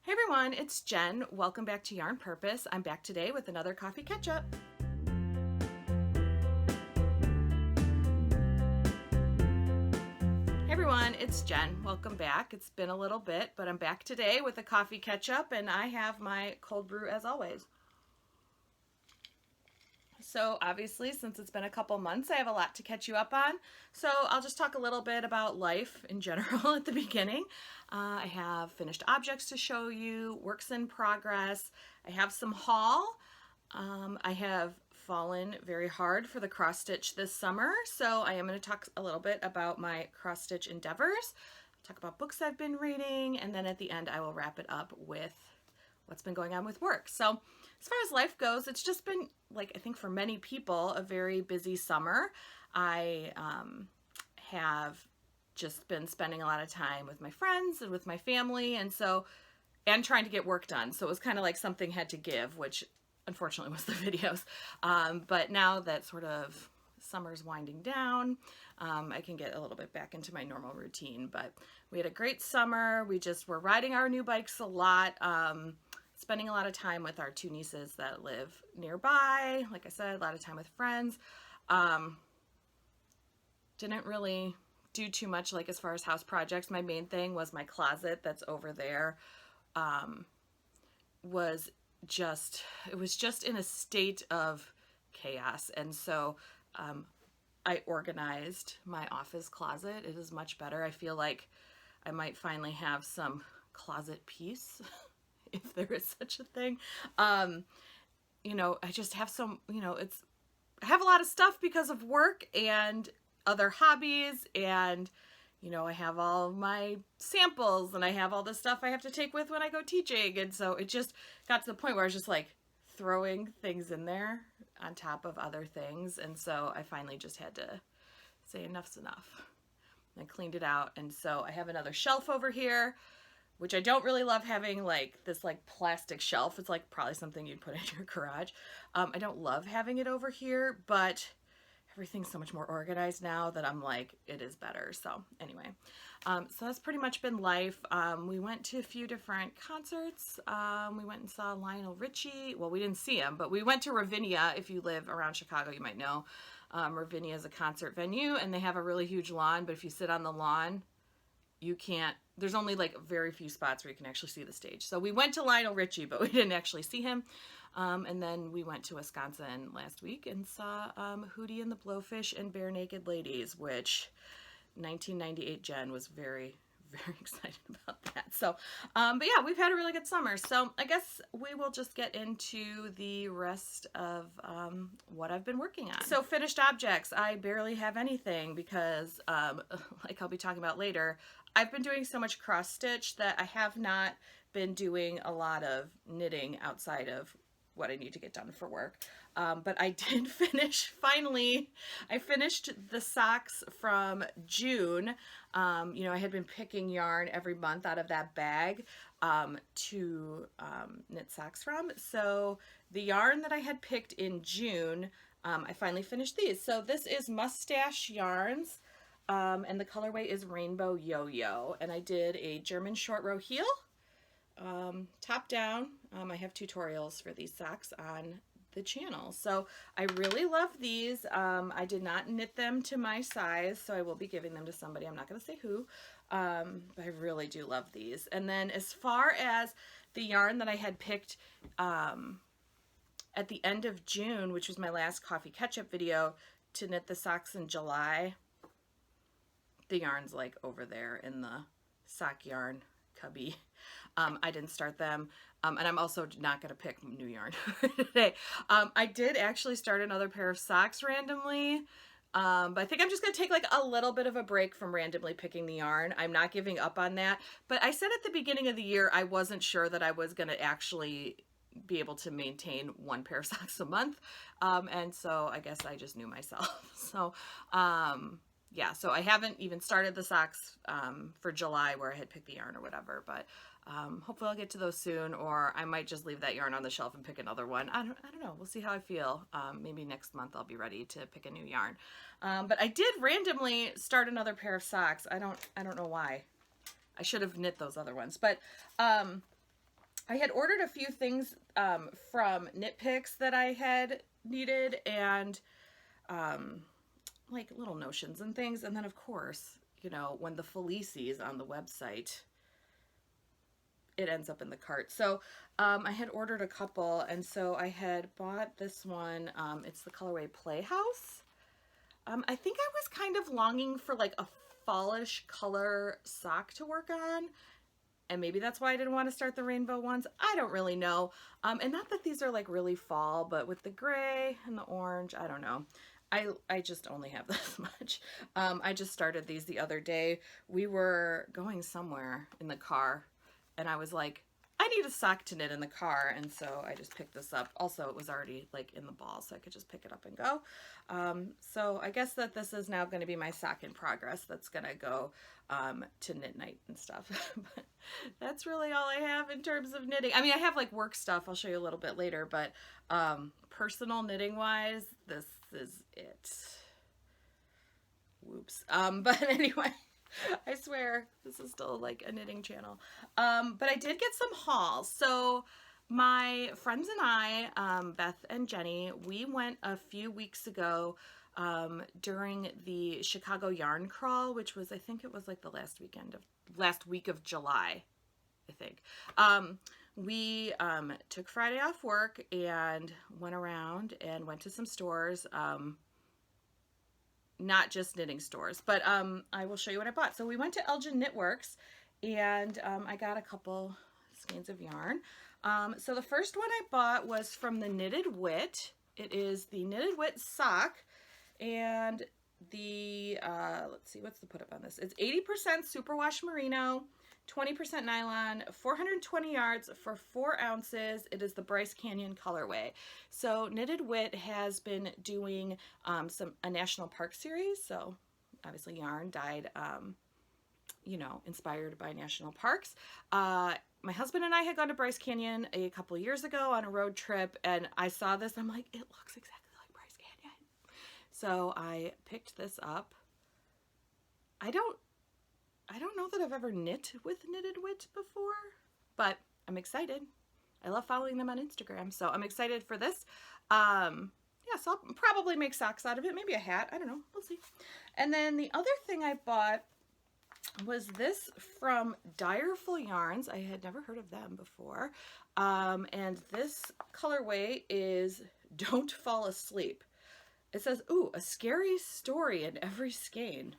Hey everyone, it's Jen. Welcome back to Yarn Purpose. I'm back today with another coffee catch-up. Hey everyone, it's Jen. Welcome back. It's been a little bit, but I'm back today with a coffee catch-up, and I have my cold brew as always. So obviously, since it's been a couple months, I have a lot to catch you up on. So I'll just talk a little bit about life in general at the beginning. I have finished objects to show you, works in progress. I have some haul. I have fallen very hard for the cross stitch this summer, so I am going to talk a little bit about my cross stitch endeavors. I'll talk about books I've been reading, and then at the end I will wrap it up with what's been going on with work. So as far as life goes, it's just been, like, I think for many people, a very busy summer. I have just been spending a lot of time with my friends and with my family, and trying to get work done. So it was kind of like something had to give, which unfortunately was the videos. But now that sort of summer's winding down, I can get a little bit back into my normal routine. But we had a great summer. We just were riding our new bikes a lot, spending a lot of time with our two nieces that live nearby. Like I said, a lot of time with friends. Didn't really do too much, like, as far as house projects. My main thing was my closet that's over there. It was just in a state of chaos, and so I organized my office closet. It is much better. I feel like I might finally have some closet peace, if there is such a thing. You know, I just have some, I have a lot of stuff because of work and other hobbies, and I have all my samples, and I have all the stuff I have to take with when I go teaching. And so it just got to the point where I was just like throwing things in there on top of other things. And so I finally just had to say enough's enough. I cleaned it out. And so I have another shelf over here, which I don't really love having, like this like plastic shelf. It's like probably something you'd put in your garage. I don't love having it over here, but everything's so much more organized now that I'm like, it is better. So anyway, so that's pretty much been life. We went to a few different concerts. We went and saw Lionel Richie. Well, we didn't see him, but we went to Ravinia. If you live around Chicago, you might know. Ravinia is a concert venue, and they have a really huge lawn, but if you sit on the lawn, you can't, there's only like very few spots where you can actually see the stage. So we went to Lionel Richie, but we didn't actually see him. And then we went to Wisconsin last week and saw Hootie and the Blowfish and Bare Naked Ladies, which 1998 Jen was very, very excited about that. So, but yeah, we've had a really good summer. So I guess we will just get into the rest of what I've been working on. So finished objects, I barely have anything because, like I'll be talking about later, I've been doing so much cross stitch that I have not been doing a lot of knitting outside of what I need to get done for work. But I did finish, finally, I finished the socks from June. I had been picking yarn every month out of that bag to knit socks from. So the yarn that I had picked in June, I finally finished these. So this is Mustache Yarns. And the colorway is Rainbow Yo-Yo, and I did a German short row heel, top down. I have tutorials for these socks on the channel. So I really love these. I did not knit them to my size, so I will be giving them to somebody. I'm not going to say who, but I really do love these. And then as far as the yarn that I had picked at the end of June, which was my last coffee catch-up video, to knit the socks in July, the yarn's like over there in the sock yarn cubby. I didn't start them, and I'm also not going to pick new yarn today. I did actually start another pair of socks randomly, but I think I'm just going to take like a little bit of a break from randomly picking the yarn. I'm not giving up on that, but I said at the beginning of the year I wasn't sure that I was going to actually be able to maintain one pair of socks a month, and so I guess I just knew myself. So yeah, so I haven't even started the socks for July where I had picked the yarn or whatever, but hopefully I'll get to those soon, or I might just leave that yarn on the shelf and pick another one. I don't know. We'll see how I feel. Maybe next month I'll be ready to pick a new yarn. But I did randomly start another pair of socks. I don't know why. I should have knit those other ones, but I had ordered a few things from Knit Picks that I had needed, and like little notions and things. And then of course, you know, when the Felici is on the website, it ends up in the cart. So I had ordered a couple, and so I had bought this one. It's the colorway Playhouse. I think I was kind of longing for like a fallish color sock to work on, and maybe that's why I didn't want to start the rainbow ones. I don't really know. And not that these are like really fall, but with the gray and the orange, I don't know. I just only have this much. I just started these the other day. We were going somewhere in the car, and I was like, I need a sock to knit in the car, and so I just picked this up. Also, it was already like in the ball, so I could just pick it up and go. So I guess that this is now going to be my sock in progress that's going to go to knit night and stuff. But that's really all I have in terms of knitting. I mean, I have like work stuff I'll show you a little bit later, but personal knitting wise, this is it. Whoops. But anyway, I swear this is still like a knitting channel. But I did get some hauls. So my friends and I, Beth and Jenny, we went a few weeks ago during the Chicago Yarn Crawl, which was, I think it was like the last week of July, I think. We took Friday off work and went around and went to some stores. Not just knitting stores, but I will show you what I bought. So we went to Elgin Knitworks, and I got a couple skeins of yarn. So the first one I bought was from the Knitted Wit. It is the Knitted Wit sock, and the, let's see, what's the put up on this? It's 80% superwash merino, 20% nylon, 420 yards for 4 ounces. It is the Bryce Canyon colorway. So Knitted Wit has been doing a national park series. So obviously yarn dyed, you know, inspired by national parks. My husband and I had gone to Bryce Canyon a couple years ago on a road trip, and I saw this. I'm like, it looks exactly like Bryce Canyon. So I picked this up. I don't know that I've ever knit with Knitted Wit before, but I'm excited. I love following them on Instagram, so I'm excited for this. Yeah, so I'll probably make socks out of it, maybe a hat. I don't know. We'll see. And then the other thing I bought was this from Direful Yarns. I had never heard of them before. And this colorway is Don't Fall Asleep. It says, ooh, a scary story in every skein.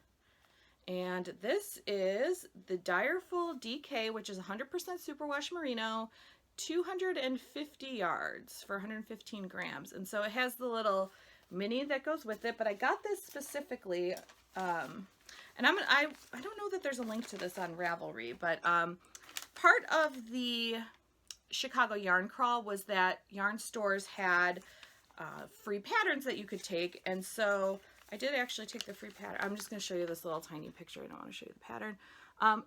And this is the Direful DK, which is 100% superwash merino, 250 yards for 115 grams. And so it has the little mini that goes with it, but I got this specifically, and I don't know that there's a link to this on Ravelry, but part of the Chicago Yarn Crawl was that yarn stores had free patterns that you could take, and so I did actually take the free pattern. I'm just going to show you this little tiny picture. I don't want to show you the pattern.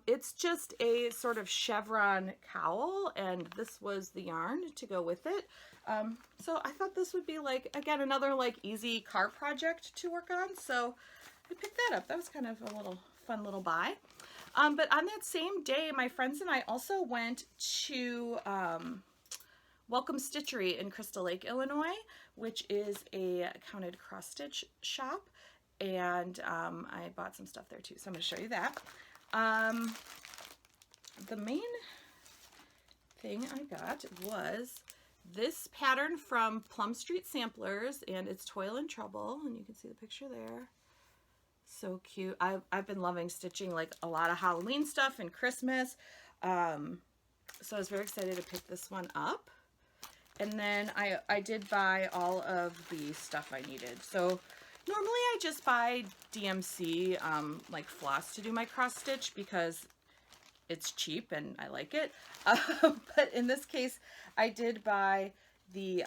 It's just a sort of chevron cowl, and this was the yarn to go with it. So I thought this would be like, again, another like easy car project to work on. So I picked that up. That was kind of a little fun little buy. But on that same day, my friends and I also went to Welcome Stitchery in Crystal Lake, Illinois, which is a counted cross stitch shop, and I bought some stuff there too, so I'm going to show you that. The main thing I got was this pattern from Plum Street Samplers, and it's Toil and Trouble, and you can see the picture there. So cute. I've been loving stitching like a lot of Halloween stuff and Christmas, so I was very excited to pick this one up. And then I did buy all of the stuff I needed. So normally I just buy DMC like floss to do my cross stitch because it's cheap and I like it. But in this case, I did buy the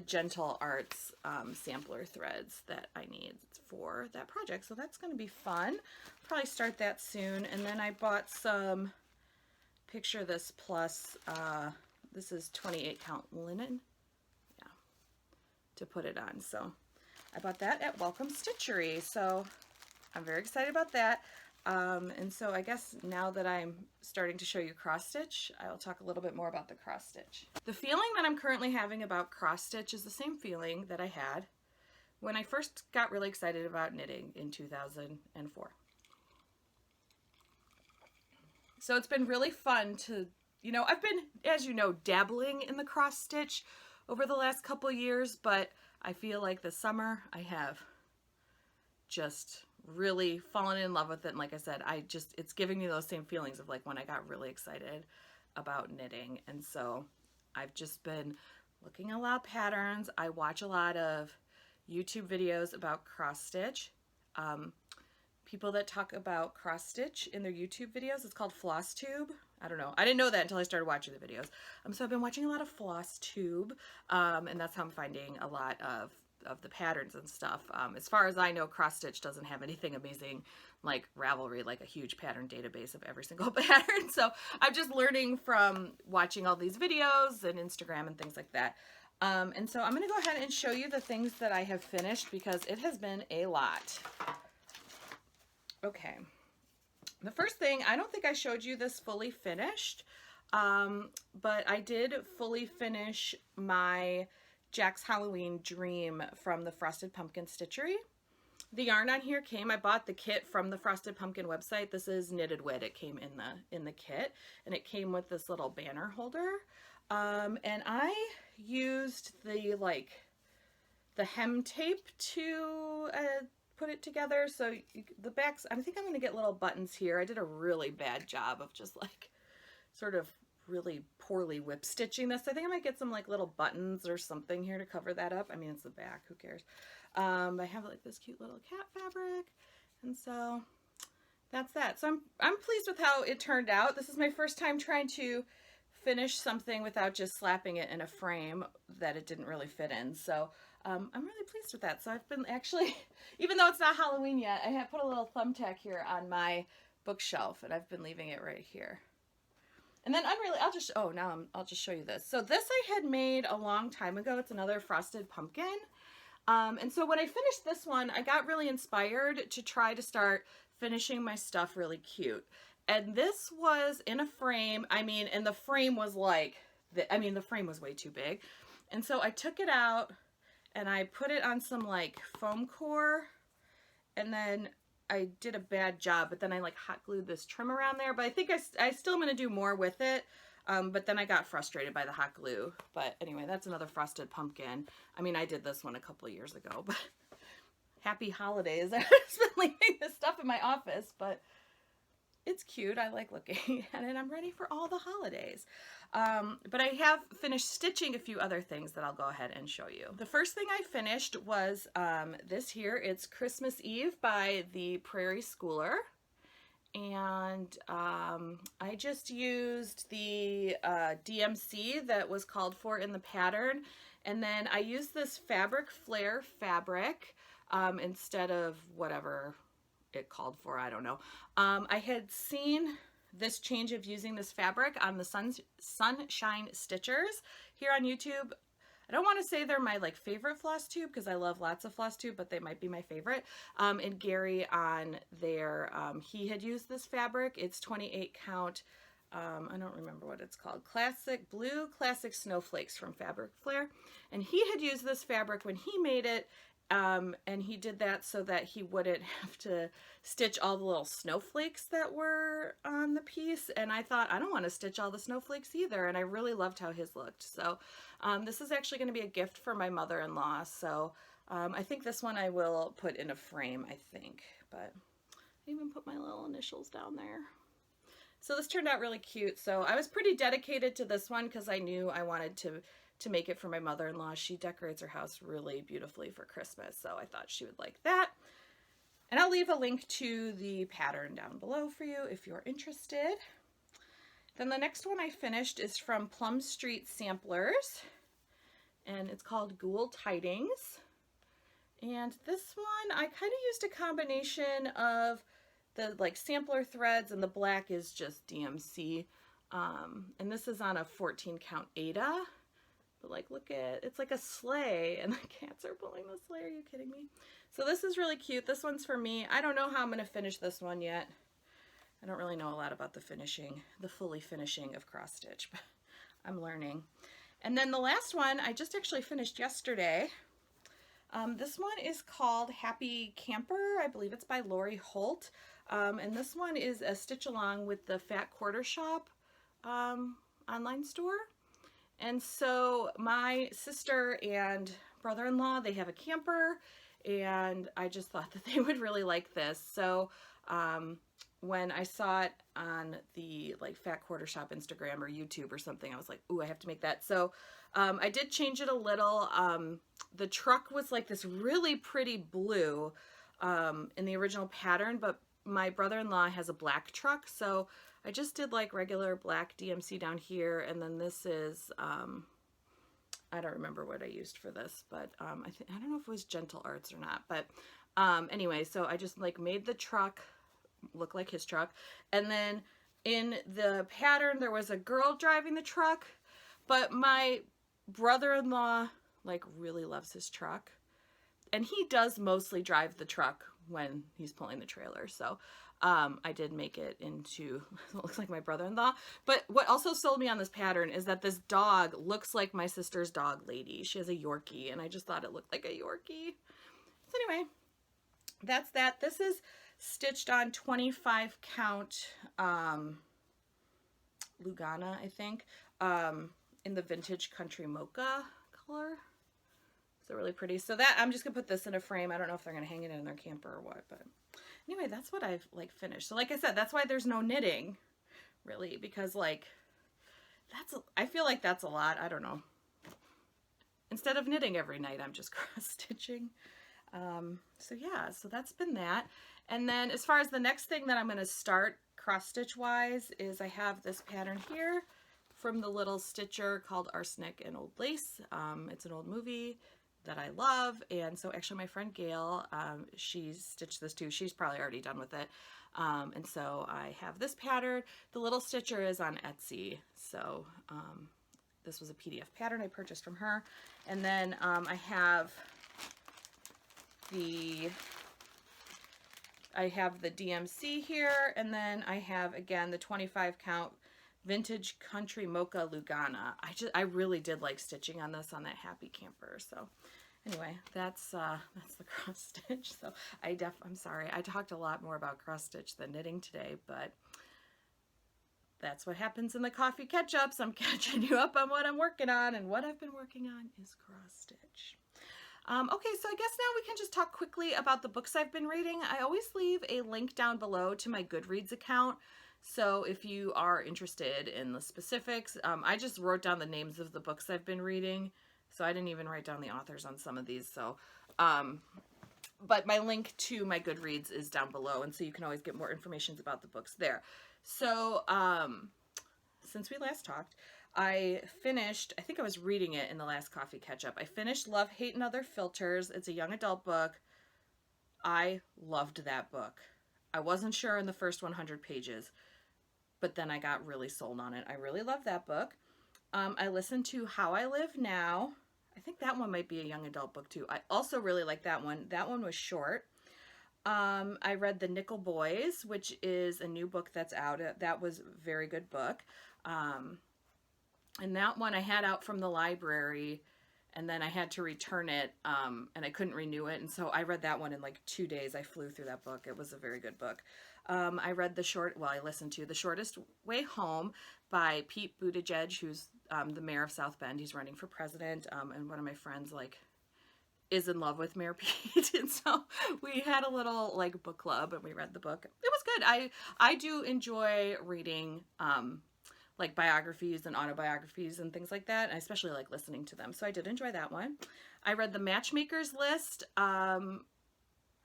Gentle Arts sampler threads that I need for that project. So that's going to be fun. Probably start that soon. And then I bought some, picture this plus, this is 28 count linen, yeah, to put it on. So I bought that at Welcome Stitchery. So I'm very excited about that. And so I guess now that I'm starting to show you cross stitch, I'll talk a little bit more about the cross stitch. The feeling that I'm currently having about cross stitch is the same feeling that I had when I first got really excited about knitting in 2004. So it's been really fun to, you know, I've been, as you know, dabbling in the cross stitch over the last couple years, but I feel like this summer I have just really fallen in love with it. And like I said, it's giving me those same feelings of like when I got really excited about knitting. And so I've just been looking at a lot of patterns. I watch a lot of YouTube videos about cross stitch. People that talk about cross stitch in their YouTube videos, it's called floss tube. I don't know. I didn't know that until I started watching the videos. So I've been watching a lot of floss tube, and that's how I'm finding a lot of the patterns and stuff. As far as I know, cross stitch doesn't have anything amazing like Ravelry, like a huge pattern database of every single pattern. So I'm just learning from watching all these videos and Instagram and things like that. And so I'm going to go ahead and show you the things that I have finished because it has been a lot. Okay. The first thing, I don't think I showed you this fully finished, but I did fully finish my Jack's Halloween Dream from the Frosted Pumpkin Stitchery. The yarn on here came, I bought the kit from the Frosted Pumpkin website. This is Knitted Wit. It came in the kit, and it came with this little banner holder. And I used the hem tape to put it together. So the backs, I think I'm going to get little buttons here. I did a really bad job of just like sort of really poorly whip stitching this. I think I might get some like little buttons or something here to cover that up. I mean, it's the back, who cares? I have like this cute little cat fabric, and so that's that. So I'm pleased with how it turned out. This is my first time trying to finish something without just slapping it in a frame that it didn't really fit in. So I'm really pleased with that. So I've been actually, even though it's not Halloween yet, I have put a little thumbtack here on my bookshelf, and I've been leaving it right here. And then I'll just show you this. So this I had made a long time ago. It's another Frosted Pumpkin. And so when I finished this one, I got really inspired to try to start finishing my stuff really cute. And this was in a frame, and the frame was like, the frame was way too big. And so I took it out and I put it on some like foam core, and then I did a bad job, but then I like hot glued this trim around there. But I think I still am going to do more with it. But then I got frustrated by the hot glue. But anyway, that's another Frosted Pumpkin. I did this one a couple of years ago, but happy holidays. I've just been leaving this stuff in my office, but it's cute. I like looking at it. I'm ready for all the holidays. But I have finished stitching a few other things that I'll go ahead and show you. The first thing I finished was this here. It's Christmas Eve by the Prairie Schooler. And I just used the DMC that was called for in the pattern. And then I used this Fabric Flare fabric instead of whatever it called for, I don't know. I had seen this change of using this fabric on the Sunshine Stitchers here on YouTube. I don't want to say they're my like favorite floss tube because I love lots of floss tube, but they might be my favorite. And Gary on there, he had used this fabric. It's 28 count. I don't remember what it's called. Blue Classic Snowflakes from Fabric Flare. And he had used this fabric when he made it. And he did that so that he wouldn't have to stitch all the little snowflakes that were on the piece. And I thought, I don't want to stitch all the snowflakes either. And I really loved how his looked. So this is actually going to be a gift for my mother-in-law. So I think this one I will put in a frame, I think. But I even put my little initials down there. So this turned out really cute. So I was pretty dedicated to this one because I knew I wanted to make it for my mother-in-law. She decorates her house really beautifully for Christmas, so I thought she would like that. And I'll leave a link to the pattern down below for you if you're interested. Then the next one I finished is from Plum Street Samplers, and it's called Ghoul Tidings. And this one, I kind of used a combination of the like sampler threads, and the black is just DMC. And this is on a 14 count Aida. But like, look at, it's like a sleigh and the cats are pulling the sleigh. Are you kidding me? So this is really cute. This one's for me. I don't know how I'm going to finish this one yet. I don't really know a lot about the finishing, the fully finishing of cross stitch, but I'm learning. And then the last one I just actually finished yesterday. This one is called Happy Camper. I believe it's by Lori Holt. And this one is a stitch along with the Fat Quarter Shop online store. And so my sister and brother-in-law, they have a camper, and I just thought that they would really like this. So when I saw it on the like Fat Quarter Shop Instagram or YouTube or something, I was like, ooh, I have to make that. So I did change it a little. The truck was like this really pretty blue in the original pattern, but my brother-in-law has a black truck, so I just did like regular black DMC down here, and then this is I don't remember what I used for this, but I don't know if it was Gentle Arts or not, but anyway, so I just like made the truck look like his truck, and then in the pattern there was a girl driving the truck, but my brother-in-law like really loves his truck, and he does mostly drive the truck when he's pulling the trailer, so I did make it into what looks like my brother-in-law. But what also sold me on this pattern is that this dog looks like my sister's dog Lady. She has a Yorkie, and I just thought it looked like a Yorkie. So anyway, that's that. This is stitched on 25 count Lugana, I think, in the Vintage Country Mocha color. So really pretty. So that, I'm just gonna put this in a frame. I don't know if they're gonna hang it in their camper or what, but anyway, that's what I've like finished. So like I said, that's why there's no knitting really, because like I feel like that's a lot. I don't know. Instead of knitting every night, I'm just cross stitching. So yeah, so that's been that. And then as far as the next thing that I'm going to start cross stitch wise is I have this pattern here from the little stitcher called Arsenic and Old Lace. It's an old movie that I love, and so actually my friend Gail, she stitched this too. She's probably already done with it, and so I have this pattern. The little stitcher is on Etsy, so this was a PDF pattern I purchased from her. And then I have the DMC here, and then I have again the 25 count Vintage Country Mocha Lugana. I really did like stitching on this on that Happy Camper. So anyway, that's the cross stitch. So I'm sorry, I talked a lot more about cross stitch than knitting today, but that's what happens in the coffee catch-ups. I'm catching you up on what I'm working on, and what I've been working on is cross stitch. Okay, so I guess now we can just talk quickly about the books I've been reading. I always leave a link down below to my Goodreads account. So if you are interested in the specifics, I just wrote down the names of the books I've been reading. So I didn't even write down the authors on some of these. So, but my link to my Goodreads is down below. And so you can always get more information about the books there. So, since we last talked, I finished, I think I was reading it in the last coffee catch-up. I finished Love, Hate, and Other Filters. It's a young adult book. I loved that book. I wasn't sure in the first 100 pages, but then I got really sold on it. I really love that book. I listened to How I Live Now. I think that one might be a young adult book too. I also really like that one. That one was short. I read The Nickel Boys, which is a new book that's out. That was a very good book. And that one I had out from the library, and then I had to return it, and I couldn't renew it. And so I read that one in like 2 days. I flew through that book. It was a very good book. I read I listened to The Shortest Way Home by Pete Buttigieg, who's the mayor of South Bend. He's running for president. And one of my friends is in love with Mayor Pete. And so we had a little like book club, and we read the book. It was good. I do enjoy reading like biographies and autobiographies and things like that. And I especially like listening to them. So I did enjoy that one. I read The Matchmaker's List,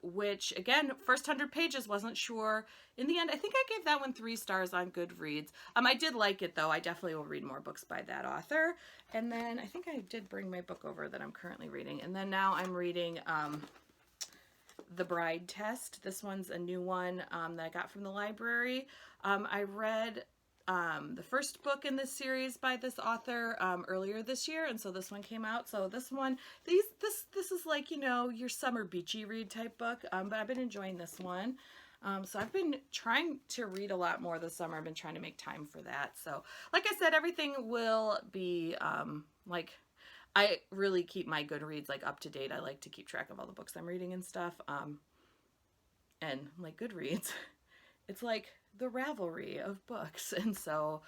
which again, first 100 pages, wasn't sure. In the end, I think I gave that one 3 stars on Goodreads. I did like it though. I definitely will read more books by that author. And then I think I did bring my book over that I'm currently reading. And then now I'm reading The Bride Test. This one's a new one that I got from the library. I read the first book in this series by this author earlier this year, and so this one came out. So this one, this is like, you know, your summer beachy read type book, but I've been enjoying this one. So I've been trying to read a lot more this summer. I've been trying to make time for that. So like I said, everything will be like, I really keep my Goodreads like up to date. I like to keep track of all the books I'm reading and stuff. And like Goodreads, it's like the Ravelry of books. And so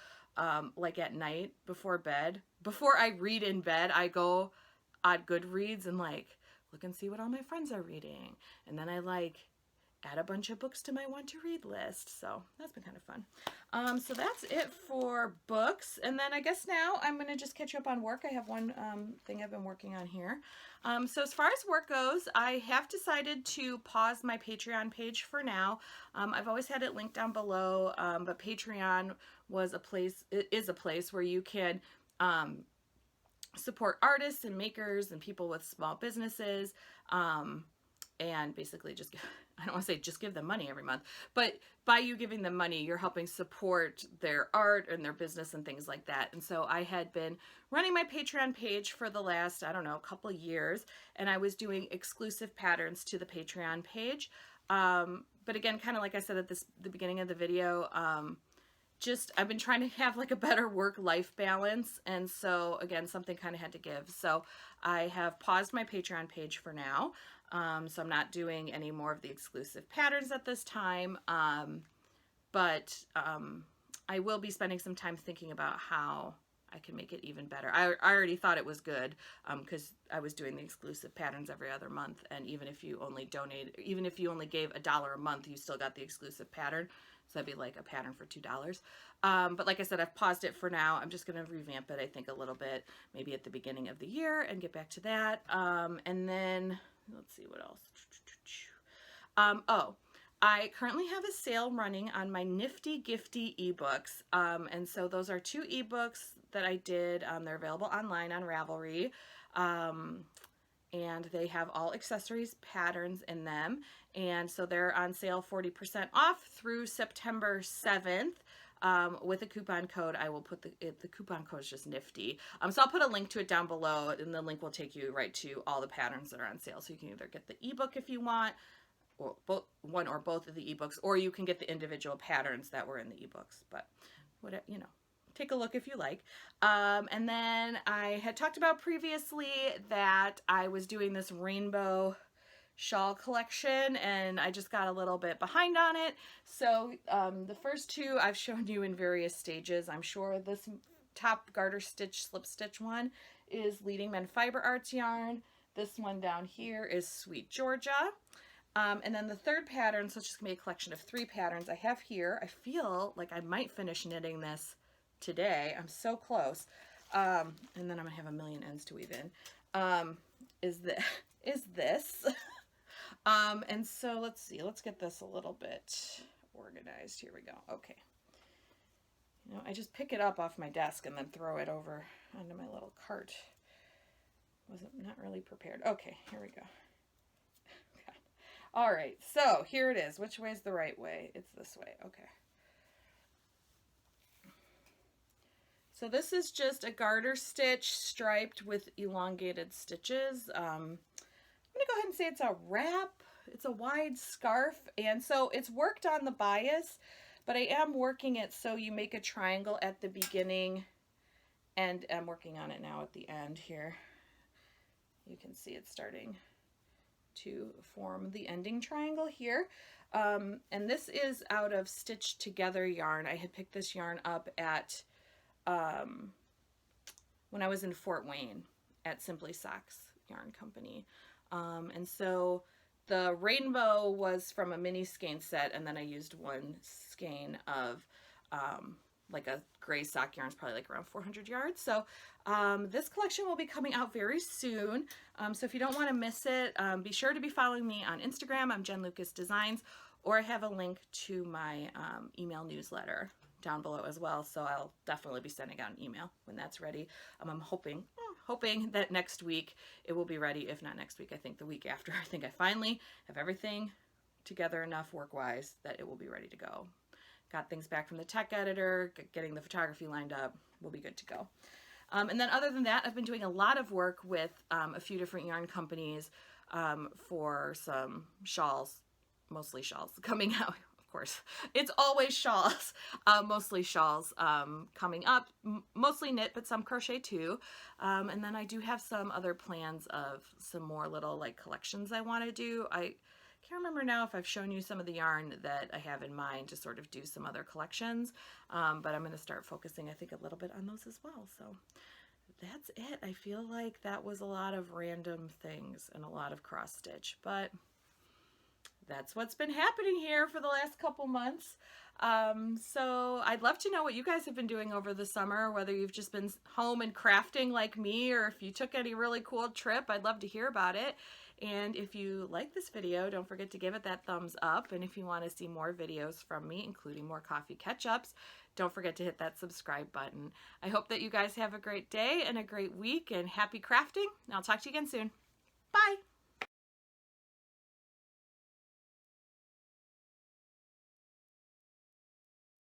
like at night before bed, before I read in bed, I go on Goodreads and like look and see what all my friends are reading. And then I like add a bunch of books to my want to read list. So that's been kind of fun. So that's it for books. And then I guess now I'm going to just catch up on work. I have one thing I've been working on here. So as far as work goes, I have decided to pause my Patreon page for now. I've always had it linked down below, but Patreon was a place, it is a place where you can support artists and makers and people with small businesses, and basically just I don't want to say just give them money every month, but by you giving them money, you're helping support their art and their business and things like that. And so I had been running my Patreon page for the last, I don't know, couple of years, and I was doing exclusive patterns to the Patreon page. But again, kind of like I said at the beginning of the video, just I've been trying to have like a better work-life balance, and so again, something kind of had to give. So I have paused my Patreon page for now. So I'm not doing any more of the exclusive patterns at this time, but I will be spending some time thinking about how I can make it even better. I already thought it was good because I was doing the exclusive patterns every other month, and even if you only gave $1 a month, you still got the exclusive pattern. So that'd be like a pattern for $2. But like I said, I've paused it for now. I'm just going to revamp it, I think, a little bit, maybe at the beginning of the year and get back to that. And then let's see what else. Oh, I currently have a sale running on my Nifty Gifty ebooks. And so those are 2 ebooks that I did. They're available online on Ravelry. And they have all accessories patterns in them. And so they're on sale 40% off through September 7th. With a coupon code. I will put the coupon code is just Nifty. So I'll put a link to it down below, and the link will take you right to all the patterns that are on sale. So you can either get the ebook if you want, or one or both of the ebooks, or you can get the individual patterns that were in the ebooks. But whatever, you know, take a look if you like. And then I had talked about previously that I was doing this rainbow shawl collection, and I just got a little bit behind on it. So the first 2 I've shown you in various stages. I'm sure this top garter stitch slip stitch one is Leading Men Fiber Arts yarn. This one down here is Sweet Georgia. And then the third pattern, so it's just gonna be a collection of 3 patterns I have here. I feel like I might finish knitting this today. I'm so close. And then I'm gonna have a million ends to weave in. Is this. And so let's see, let's get this a little bit organized. Here we go. Okay. You know, I just pick it up off my desk and then throw it over onto my little cart. Not really prepared. Okay, here we go. Okay. All right, so here it is. Which way is the right way? It's this way. Okay. So this is just a garter stitch striped with elongated stitches. I'm gonna go ahead and say it's a wrap. It's a wide scarf, and so it's worked on the bias, but I am working it so you make a triangle at the beginning, and I'm working on it now at the end here. You can see it's starting to form the ending triangle here. And this is out of Stitch Together yarn. I had picked this yarn up at when I was in Fort Wayne at Simply Socks Yarn Company. And so the rainbow was from a mini skein set, and then I used one skein of like a gray sock yarn, probably like around 400 yards. So this collection will be coming out very soon. So if you don't want to miss it, be sure to be following me on Instagram. I'm Jen Lucas Designs, or I have a link to my email newsletter down below as well. So I'll definitely be sending out an email when that's ready. I'm hoping that next week it will be ready. If not next week, I think the week after. I think I finally have everything together enough work-wise that it will be ready to go. Got things back from the tech editor, getting the photography lined up. We'll be good to go. And then other than that, I've been doing a lot of work with a few different yarn companies for some shawls mostly shawls coming out. Of course, it's always shawls, mostly shawls coming up, mostly knit, but some crochet too. And then I do have some other plans of some more little like collections I want to do. I can't remember now if I've shown you some of the yarn that I have in mind to sort of do some other collections, but I'm going to start focusing, I think, a little bit on those as well. So that's it. I feel like that was a lot of random things and a lot of cross stitch, but that's what's been happening here for the last couple months. So I'd love to know what you guys have been doing over the summer, whether you've just been home and crafting like me, or if you took any really cool trip. I'd love to hear about it. And if you like this video, don't forget to give it that thumbs up. And if you want to see more videos from me, including more coffee catch-ups, don't forget to hit that subscribe button. I hope that you guys have a great day and a great week, and happy crafting. I'll talk to you again soon. Bye!